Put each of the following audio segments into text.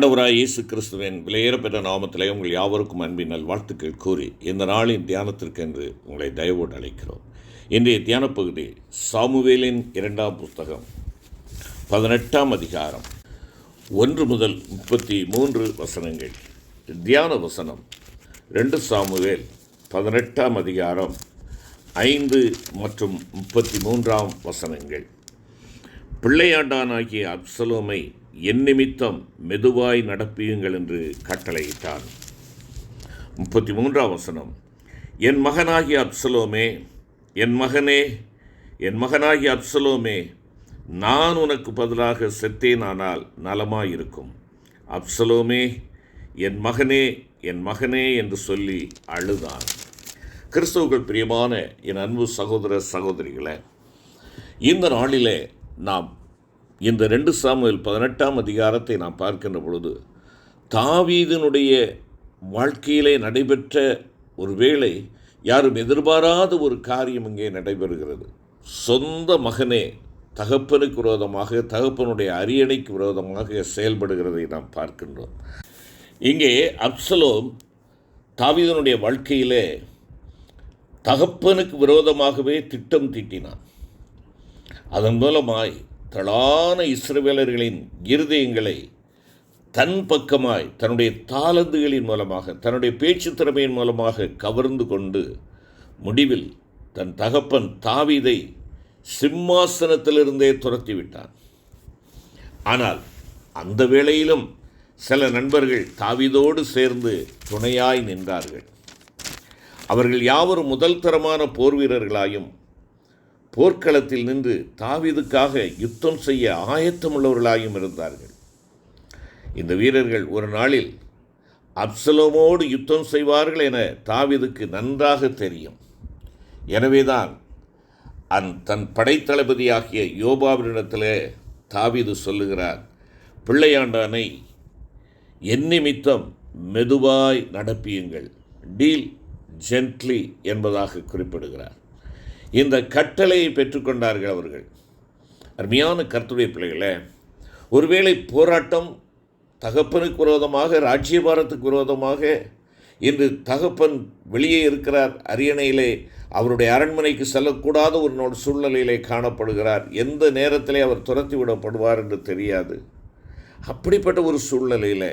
ஆண்டவராய் இயேசு கிறிஸ்துவின் விலையேறப்பெற்ற நாமத்திலே உங்கள் யாவருக்கும் அன்பின் நல்வாழ்த்துக்கள் கூறி இந்த நாளின் தியானத்திற்கென்று உங்களை தயவோடு அழைக்கிறோம். இன்றைய தியான பகுதி சாமுவேலின் 2ஆம் புஸ்தகம் 18ஆம் அதிகாரம் 1 முதல் 33 வசனங்கள். தியான வசனம் 2 சாமுவேல் 18ஆம் அதிகாரம் 5 மற்றும் 33ஆம் வசனங்கள். பிள்ளையாண்டானாகிய அப்சலோமை என் நிமித்தம் மெதுவாய் நடப்பியுங்கள் என்று கட்டளையிட்டான். 33ஆம் வசனம். என் மகனாகிய அப்சலோமே, என் மகனே, என் மகனாகிய அப்சலோமே, நான் உனக்கு பதிலாக செத்தேனானால் நலமாயிருக்கும். அப்சலோமே, என் மகனே, என் மகனே என்று சொல்லி அழுதான். கிறிஸ்துவுக்குள் பிரியமான என் அன்பு சகோதர சகோதரிகளே, இந்த நாளிலே நாம் இந்த 2 சாமுவேல் 18ஆம் அதிகாரத்தை நாம் பார்க்கின்ற பொழுது தாவீதினுடைய வாழ்க்கையிலே நடைபெற்ற ஒரு வேளை யாரும் எதிர்பாராத ஒரு காரியம் இங்கே நடைபெறுகிறது. சொந்த மகனே தகப்பனுக்கு விரோதமாக, தகப்பனுடைய அரியணைக்கு விரோதமாக செயல்படுகிறதை நாம் பார்க்கின்றோம். இங்கே அப்சலோம் தாவீதினுடைய வாழ்க்கையிலே தகப்பனுக்கு விரோதமாகவே திட்டம் தீட்டினான். அதன் மூலமாய் தளான இஸ்ரவேலர்களின் இருதயங்களை தன் பக்கமாய் தன்னுடைய தாளந்துகளின் மூலமாக, தன்னுடைய பேச்சு திறமையின் மூலமாக கவர்ந்து கொண்டு முடிவில் தன் தகப்பன் தாவீதை சிம்மாசனத்திலிருந்தே துரத்திவிட்டான். ஆனால் அந்த வேளையிலும் சில நண்பர்கள் தாவீதோடு சேர்ந்து துணையாய் நின்றார்கள். அவர்கள் யாவரும் முதல் தரமான போர் வீரர்களாயும் போர்க்களத்தில் நின்று தாவீதுக்காக யுத்தம் செய்ய ஆயத்தமுள்ளவர்களாயும் இருந்தார்கள். இந்த வீரர்கள் ஒரு நாளில் அப்சலோமோடு யுத்தம் செய்வார்கள் என தாவீதுக்கு நன்றாக தெரியும். எனவேதான் தன் படைத்தளபதியாகிய யோபாவினிடத்திலே தாவீது சொல்லுகிறார், பிள்ளையாண்டானை என் நிமித்தம் மெதுவாய் நடப்பியுங்கள், டீல் ஜென்ட்லி என்பதாக குறிப்பிடுகிறார். இந்த கட்டளையை பெற்றுக்கொண்டார்கள் அவர்கள். அருமையான கர்த்தருடைய பிள்ளைகளே, ஒருவேளை போராட்டம் தகப்பனுக்கு விரோதமாக, ராஜ்யபாரத்துக்கு விரோதமாக, இன்று தகப்பன் வெளியே இருக்கிறார், அரியணையிலே அவருடைய அரண்மனைக்கு செல்லக்கூடாத ஒரு சூழ்நிலையிலே காணப்படுகிறார். எந்த நேரத்திலே அவர் துரத்தி விடப்படுவார் என்று தெரியாது. அப்படிப்பட்ட ஒரு சூழ்நிலையில்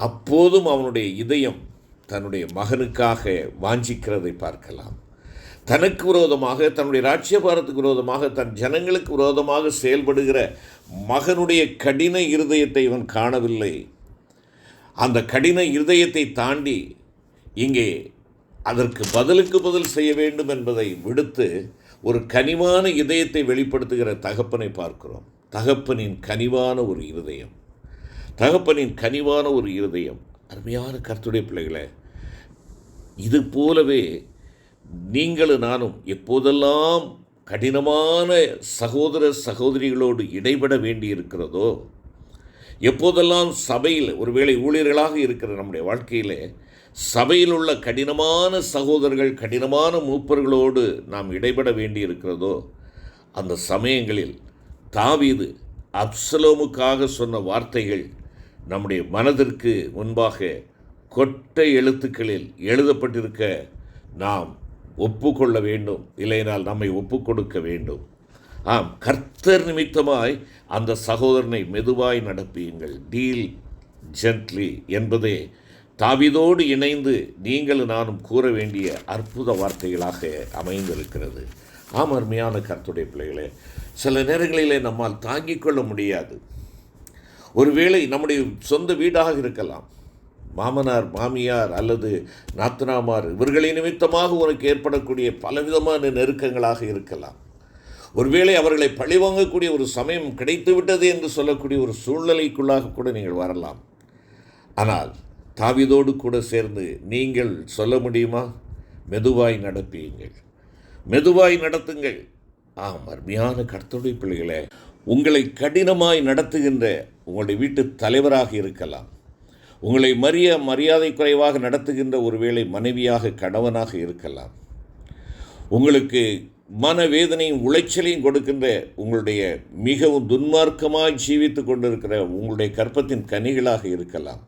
அப்போதும் அவனுடைய இதயம் தன்னுடைய மகனுக்காக வாஞ்சிக்கிறதை பார்க்கலாம். தனக்கு விரோதமாக, தன்னுடைய ராஜ்யபாரத்துக்கு விரோதமாக, தன் ஜனங்களுக்கு விரோதமாக செயல்படுகிற மகனுடைய கடின இருதயத்தை இவன் காணவில்லை. அந்த கடின இருதயத்தை தாண்டி இங்கே அதற்கு பதிலுக்கு பதில் செய்ய வேண்டும் என்பதை விடுத்து ஒரு கனிவான இதயத்தை வெளிப்படுத்துகிற தகப்பனை பார்க்கிறோம். தகப்பனின் கனிவான ஒரு இருதயம், தகப்பனின் கனிவான ஒரு இருதயம். அருமையான கர்த்தருடைய பிள்ளைகளே, இது போலவே நீங்களும் நானும் எப்போதெல்லாம் கடினமான சகோதர சகோதரிகளோடு இடைபட வேண்டியிருக்கிறதோ, எப்போதெல்லாம் சபையில் ஒருவேளை ஊழியர்களாக இருக்கிற நம்முடைய வாழ்க்கையில் சபையில் உள்ள கடினமான சகோதரர்கள், கடினமான மூப்பர்களோடு நாம் இடைபட வேண்டியிருக்கிறதோ, அந்த சமயங்களில் தாவீது அப்சலோமுக்காக சொன்ன வார்த்தைகள் நம்முடைய மனதிற்கு முன்பாக கொட்டை எழுத்துக்களில் எழுதப்பட்டிருக்க நாம் ஒப்புக்கொள்ள வேண்டும், இல்லைனால் நம்மை ஒப்புக்கொடுக்க வேண்டும். ஆம், கர்த்தர் நிமித்தமாய் அந்த சகோதரனை மெதுவாய் நடப்பியுங்கள், டீல் ஜென்ட்லி என்பதே தாவீதோடு இணைந்து நீங்களும் நானும் கூற வேண்டிய அற்புத வார்த்தைகளாக அமைந்திருக்கிறது. ஆம், அருமையான கர்த்தருடைய பிள்ளைகளே, சில நேரங்களிலே நம்மால் தாங்கிக் கொள்ள முடியாது. ஒருவேளை நம்முடைய சொந்த வீடாக இருக்கலாம், மாமனார் மாமியார் அல்லது நாத்தனாமார் இவர்களின் நிமித்தமாக உனக்கு ஏற்படக்கூடிய பலவிதமான நெருக்கங்களாக இருக்கலாம். ஒருவேளை அவர்களை பழிவாங்கக்கூடிய ஒரு சமயம் கிடைத்துவிட்டது என்று சொல்லக்கூடிய ஒரு சூழ்நிலைக்குள்ளாக கூட நீங்கள் வரலாம். ஆனால் தாவீதோடு கூட சேர்ந்து நீங்கள் சொல்ல முடியுமா? மெதுவாய் நடப்பியுங்கள், மெதுவாய் நடத்துங்கள். ஆம், அருமையான கர்த்தருடைய பிள்ளைகளே, உங்களை கடினமாய் நடத்துகின்ற உங்களுடைய வீட்டு தலைவராக இருக்கலாம், உங்களை மரியாதை குறைவாக நடத்துகின்ற ஒருவேளை மனைவியாக, கணவனாக இருக்கலாம், உங்களுக்கு மனவேதனையும் உளைச்சலையும் கொடுக்கின்ற உங்களுடைய மிகவும் துன்மார்க்கமாய் ஜீவித்து கொண்டிருக்கிற உங்களுடைய கற்பத்தின் கனிகளாக இருக்கலாம்.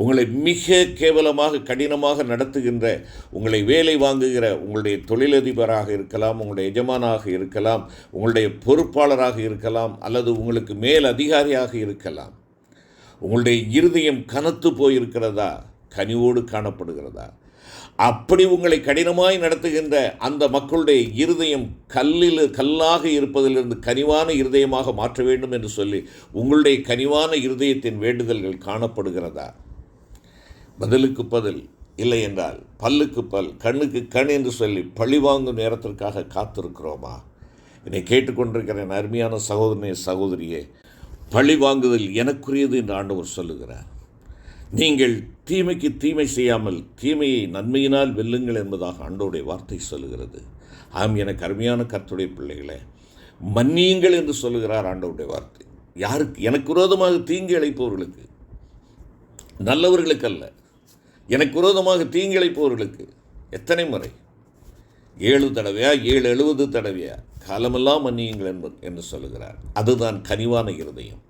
உங்களை மிக கேவலமாக கடினமாக நடத்துகின்ற, உங்களை வேலை வாங்குகிற உங்களுடைய தொழிலதிபராக இருக்கலாம், உங்களுடைய எஜமானாக இருக்கலாம், உங்களுடைய பொறுப்பாளராக இருக்கலாம், அல்லது உங்களுக்கு மேல் அதிகாரியாக இருக்கலாம். உங்களுடைய இருதயம் கனத்து போயிருக்கிறதா? கனிவோடு காணப்படுகிறதா? அப்படி உங்களை கடினமாய் நடத்துகின்ற அந்த மக்களுடைய இருதயம் கல்லாக இருப்பதிலிருந்து கனிவான இருதயமாக மாற்ற வேண்டும் என்று சொல்லி உங்களுடைய கனிவான இருதயத்தின் வேண்டுதல்கள் காணப்படுகிறதா? பதிலுக்கு பதில் இல்லை என்றால் பல்லுக்கு பல், கண்ணுக்கு கண் என்று சொல்லி பழிவாங்கும் நேரத்திற்காக காத்திருக்கிறோமா? என்னை கேட்டுக்கொண்டிருக்கிற என் அருமையான சகோதரனே, சகோதரியே, பழி வாங்குதல் எனக்குரியது என்று ஆண்டவர் சொல்லுகிறார். நீங்கள் தீமைக்கு தீமை செய்யாமல் தீமையை நன்மையினால் வெல்லுங்கள் என்பதாக ஆண்டவருடைய வார்த்தை சொல்லுகிறது. எனக்கு அருமையான கர்த்தருடைய பிள்ளைகளே, மன்னியுங்கள் என்று சொல்லுகிறார் ஆண்டவருடைய வார்த்தை. யாருக்கு? எனக்கு விரோதமாக தீங்கு இழைப்பவர்களுக்கு, நல்லவர்களுக்கு அல்ல, எனக்கு விரோதமாக தீங்கு இழைப்பவர்களுக்கு. எத்தனை முறை? 7 தடவையா, 70 தடவையா? காலமெல்லாம் மன்னியுங்கள் என்று சொல்லுகிறார். அதுதான் கனிவான இருதயம்.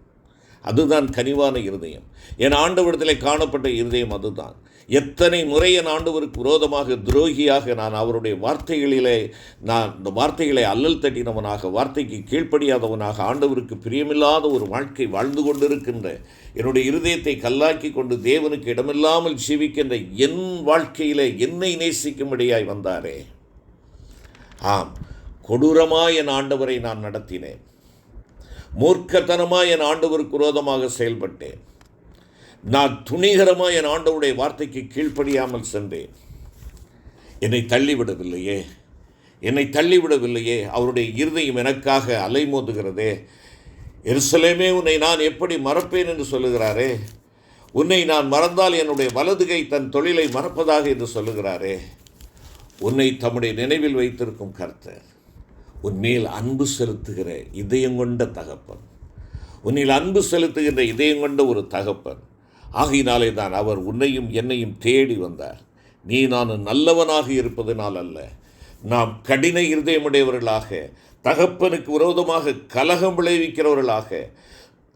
அதுதான் கனிவான இருதயம். என் ஆண்டவரிடத்திலே காணப்பட்ட இருதயம் அதுதான். எத்தனை முறை என் ஆண்டவருக்கு விரோதமாக துரோகியாக நான் அவருடைய இந்த வார்த்தைகளை அல்லல் தட்டினவனாக, வார்த்தைக்கு கீழ்ப்படியாதவனாக, ஆண்டவருக்கு பிரியமில்லாத ஒரு வாழ்க்கை வாழ்ந்து கொண்டிருக்கின்ற, என்னுடைய இருதயத்தை கல்லாக்கி கொண்டு தேவனுக்கு இடமில்லாமல் ஜீவிக்கின்ற என் வாழ்க்கையிலே என்னை நேசிக்கும்படியாய் வந்தாரே. ஆம், கொடூரமாய் என் ஆண்டவரை நான் நடத்தினேன். மூர்க்கத்தனமாக என் ஆண்டவருக்கு விரோதமாக செயல்பட்டேன். நான் துணிகரமாக என் ஆண்டவருடைய வார்த்தைக்கு கீழ்ப்படியாமல் சென்றேன். என்னை தள்ளிவிடவில்லையே. அவருடைய இருதயம் எனக்காக அலைமோதுகிறதே. எருசலேமே, உன்னை நான் எப்படி மறப்பேன் என்று சொல்லுகிறாரே. உன்னை நான் மறந்தால் என்னுடைய வலது கை தன் தொழிலை மறப்பதாக என்று சொல்லுகிறாரே. உன்னை தம்முடைய நினைவில் வைத்திருக்கும் கர்த்தர், உன்மேல் அன்பு செலுத்துகிற இதயம் கொண்ட தகப்பன், உன்னில் அன்பு செலுத்துகின்ற இதயம் கொண்ட ஒரு தகப்பன். ஆகையினாலே தான் அவர் உன்னையும் என்னையும் தேடி வந்தார். நீ நான் நல்லவனாக இருப்பதனால் அல்ல, நாம் கடின இருதயமுடையவர்களாக, தகப்பனுக்கு விரோதமாக கலகம் விளைவிக்கிறவர்களாக,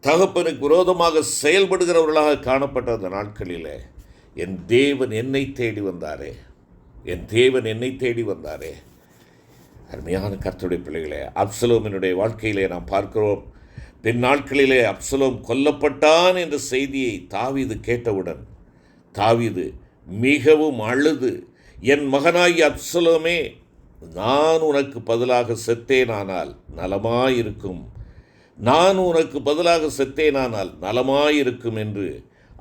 தகப்பனுக்கு விரோதமாக செயல்படுகிறவர்களாக காணப்பட்ட அந்த நாட்களில் என் தேவன் என்னை தேடி வந்தாரே. அருமையான கர்த்தருடைய பிள்ளைகளே, அப்சலோமினுடைய வாழ்க்கையிலே நாம் பார்க்கிறோம். பின் நாட்களிலே அப்சலோம் கொல்லப்பட்டான் என்ற செய்தியை தாவீது கேட்டவுடன் தாவீது மிகவும் அழுது, என் மகனாகிய அப்சலோமே, நான் உனக்கு பதிலாக செத்தேனானால் நலமாயிருக்கும் என்று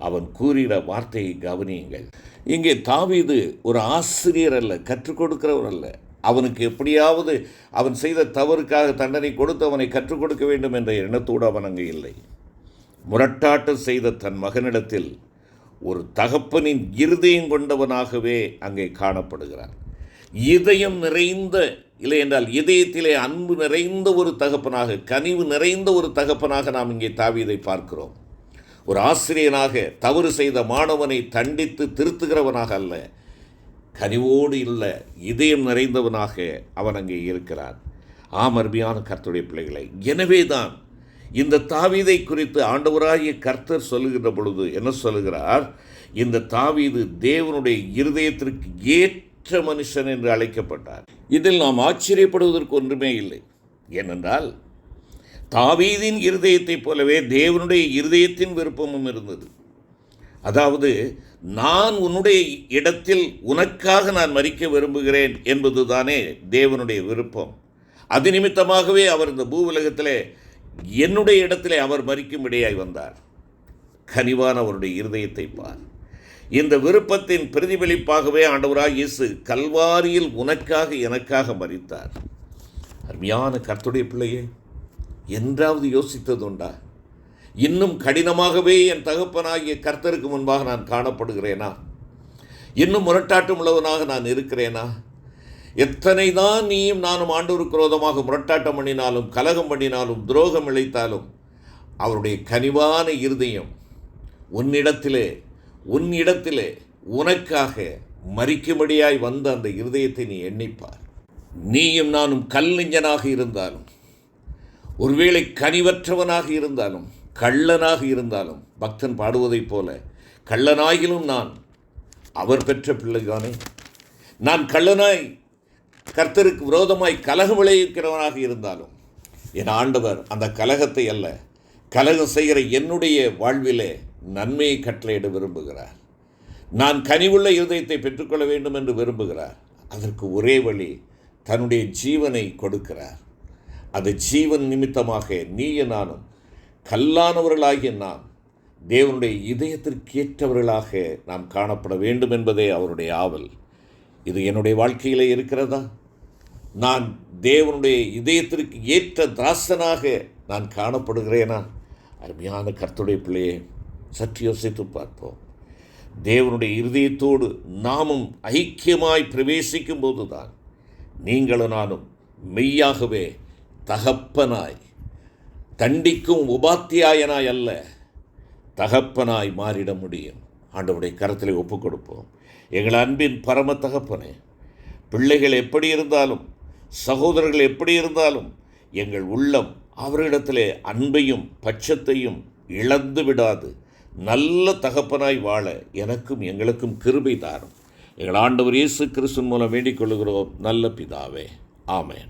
அவன் கூறின வார்த்தையை கவனியுங்கள். இங்கே தாவீது ஒரு ஆசிரியர் அல்ல, கற்றுக் கொடுக்கிறவர் அல்ல. அவனுக்கு எப்படியாவது அவன் செய்த தவறுக்காக தண்டனை கொடுத்து அவனை கற்றுக் கொடுக்க வேண்டும் என்ற எண்ணத்தோடு அவன் அங்கே இல்லை. முரட்டாட்டம் செய்த தன் மகனிடத்தில் ஒரு தகப்பனின் இருதயம் கொண்டவனாகவே அங்கே காணப்படுகிறான். இதயம் நிறைந்த, இல்லை என்றால் இதயத்திலே அன்பு நிறைந்த ஒரு தகப்பனாக, கனிவு நிறைந்த ஒரு தகப்பனாக நாம் இங்கே தாவீதை பார்க்கிறோம். ஒரு ஆசிரியனாக தவறு செய்த மாணவனை தண்டித்து திருத்துகிறவனாக அல்ல, கனிவோடு இல்லை, இதயம் நிறைந்தவனாக அவன் அங்கே இருக்கிறான். அருமையான கர்த்தருடைய பிள்ளைகளை, எனவே தான் இந்த தாவீதை குறித்து ஆண்டவராகிய கர்த்தர் சொல்லுகின்ற பொழுது என்ன சொல்லுகிறார்? இந்த தாவீது தேவனுடைய இருதயத்திற்கு ஏற்ற மனுஷன் என்று அழைக்கப்பட்டார். இதில் நாம் ஆச்சரியப்படுவதற்கு ஒன்றுமே இல்லை. ஏனென்றால் தாவீதின் இருதயத்தைப் போலவே தேவனுடைய இருதயத்தின் விருப்பமும் இருந்தது. அதாவது, நான் உன்னுடைய இடத்தில் உனக்காக நான் மரிக்க விரும்புகிறேன் என்பது தானே தேவனுடைய விருப்பம். அது நிமித்தமாகவே அவர் இந்த பூவுலகத்திலே என்னுடைய இடத்திலே அவர் மரிக்கும்படியாய் வந்தார். கனிவான அவருடைய இருதயத்தை பார். இந்த விருப்பத்தின் பிரதிபலிப்பாகவே ஆண்டவராய் இயேசு கல்வாரியில் உனக்காக எனக்காக மரித்தார். அருமையான கர்த்தருடைய பிள்ளையே, என்றாவது யோசித்ததுண்டா? இன்னும் கடினமாகவே என் தகப்பனாகிய கர்த்தருக்கு முன்பாக நான் காணப்படுகிறேனா? இன்னும் முரட்டாட்டம் உள்ளவனாக நான் இருக்கிறேனா? எத்தனை தான் நீயும் நானும் ஆண்டவருக்கு விரோதமாக முரட்டாட்டம் பண்ணினாலும், கலகம் பண்ணினாலும், துரோகம் இழைத்தாலும், அவருடைய கனிவான இருதயம் உன்னிடத்திலே உனக்காக மரிக்கும்படியாய் வந்த அந்த இருதயத்தை நீ எண்ணிப்பார். நீயும் நானும் கல்லிஞ்சனாக இருந்தாலும், ஒருவேளை கனிவற்றவனாக இருந்தாலும், கள்ளனாக இருந்தாலும், பக்தன் பாடுவதைப் போல கள்ளனாகிலும் நான் அவர் பெற்ற பிள்ளைதானே. நான் கள்ளனாய் கர்த்தருக்கு விரோதமாய் கலகம் விளைவிக்கிறவனாக இருந்தாலும் என் ஆண்டவர் அந்த கலகத்தை அல்ல, கலகம் செய்கிற என்னுடைய வாழ்விலே நன்மையை கட்டளையிட விரும்புகிறார். நான் கனிவுள்ள இருதயத்தை பெற்றுக்கொள்ள வேண்டும் என்று விரும்புகிறார். அதற்கு ஒரே வழி, தன்னுடைய ஜீவனை கொடுக்கிறார். அது ஜீவன் நிமித்தமாக நீயும் நானும் கல்லானவர்களாகிய நாம் தேவனுடைய இதயத்திற்கேற்றவர்களாக நாம் காணப்பட வேண்டும் என்பதே அவருடைய ஆவல். இது என்னுடைய வாழ்க்கையிலே இருக்கிறதா? நான் தேவனுடைய இதயத்திற்கு ஏற்ற தாசனாக நான் காணப்படுகிறேனா? அருமையான கர்த்தருடைய பிள்ளையே, சற்று யோசித்து பார்ப்போம். தேவனுடைய இருதயத்தோடு நாமும் ஐக்கியமாய் பிரவேசிக்கும் போதுதான் நீங்களும் நானும் மெய்யாகவே தகப்பனாய், தண்டிக்கும் உபாத்தியாயனாய் அல்ல, தகப்பனாய் மாறிட முடியும். ஆண்டவருடைய கரத்தில் ஒப்புக் கொடுப்போம். எங்கள் அன்பின் பரம தகப்பனே, பிள்ளைகள் எப்படி இருந்தாலும், சகோதரர்கள் எப்படி இருந்தாலும், எங்கள் உள்ளம் அவரிடத்திலே அன்பையும் பட்சத்தையும் இழந்து விடாது நல்ல தகப்பனாய் வாழ எனக்கும் எங்களுக்கும் கிருபை தாரும். எங்கள் ஆண்டவர் இயேசு கிறிஸ்துவின் மூலம் வேண்டிக் கொள்கிறோம் நல்ல பிதாவே. ஆமென்.